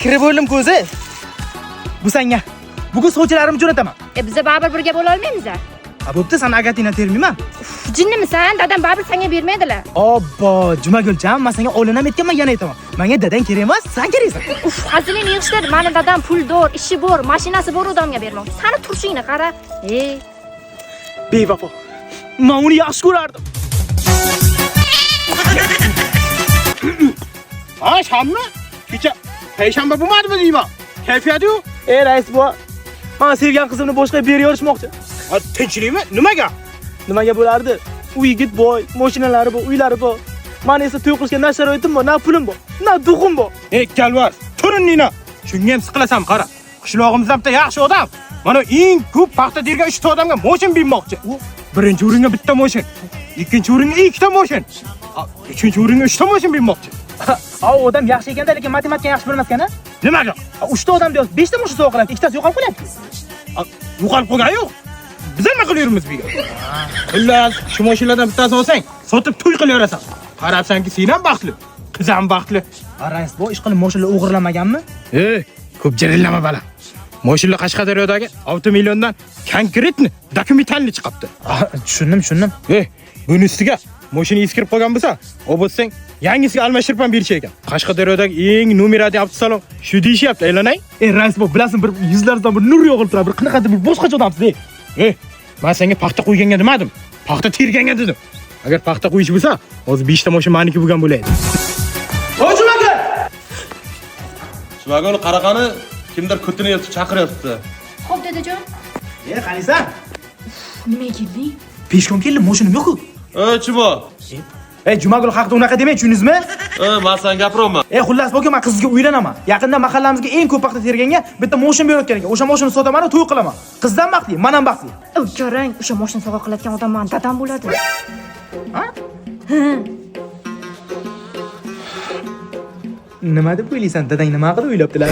kirib o'ldim ko'zi. Bu senga. Bugun sovchilarimni jo'nataman. Biza baribir birga bo'la olmaymiz-a? Bo'pti, sen agatina termayman. Jinnimisan? Dadam baribir senga bermaydilar. Obbo, Jumaguljon, men senga o'ylanam aytganman, yana aytaman. Menga dadang kerak emas, sen keraksan. Hazilingni yig'ishtir. Meni dadam puldor, ishi bor, mashinasi bor odamga bermoqchi. Seni turishingni qara. Bevafo. Men uni yaxshi ko'rardim. Ha, shammi? Kecha payshanba bo'lmadimi deyman? Kayfiyat-ku? Rais bu. Men sevgan qizimni boshqa berib yorishmoqchi. Tinchlikmi? Nimaga? Nimaga bo'lardi? U yigit boy, mashinalari bor, uylari bor. Men esa to'y qilishga na sharoitim bor, na pulim bor, na duxim bor. Kalvar, turiningni. Shunga ham siqilasan, qara. Qishlog'imizda bitta yaxshi odam. Mana eng ko'p paxta tergan 3 ta odamga mashin bermoqchi. Birinchi o'ringa bitta mashin, ikkinchi o'ringa 2 ta mashin, uchinchi o'ringa 3 ta mashin bermoqchi. Odam yaxshi ekanda, lekin matematika yaxshi bilmas-kan-a? Nimaga? 3 ta odam deyapsiz, 5 ta mashin sovg'a qilyapti, ikkitasi yo'qolib qolyapti. Yo'qolib qolgan yo'q. Biz nima qilyapmiz bu yerda? Xullas, shu mashinalardan bittasini olsang, sotib to'y qilaverasan. Qarabsanki, sen ham baxtli, qiz ham baxtli. Rais, bu ish qilib mashinalar o'g'irlamaganmi? Ko'p jarillama bala. Mashinalar Qashqadaryodagi 6 milliondan konkretni dokumentalni chiqibdi. Tushundim. Buni ustiga mashina eskirib qolgan bo'lsa, o'bosang yangisiga almashtirib ham berish ekan. Qashqadaryodagi eng nomerali avtosalon shu deyishyapti, aylanay. Rais, bu bilasan, bir yuzlaringizdan bir nur yog'ilib turadi, bir qanaqadir bir boshqacha odamsiz. Men senga paxta qo'yganga demadim. Paxta terganga dedim. Agar paxta qo'yish bo'lsa, hozir 5 ta mashina meniki bo'lgan bo'laydi. Ho'jumaga! Shimagoni qaraqani kimdir kutini chaqiryapti. Xo'p, dadajon. Qanisan? Nimaga kelding? Peshkom keldim, mashinam yo'q-ku. Chimo. Jumagul haqida unaqa demay, tushundingizmi? Men sen gapiryapman. Xullas, boka, men qizga uylanaman. Yaqinda mahallamizga eng ko'p paxta terganga bitta mashin berayotgan ekan. O'sha mashinani sotaman, to'y qilaman. Qizdan baxtli, men ham baxtli. Qarang, o'sha mashina sovg'a qiladigan odam men dadam bo'ladi. Nima deb o'ylaysan? Dadang nima haqida o'ylabdilar?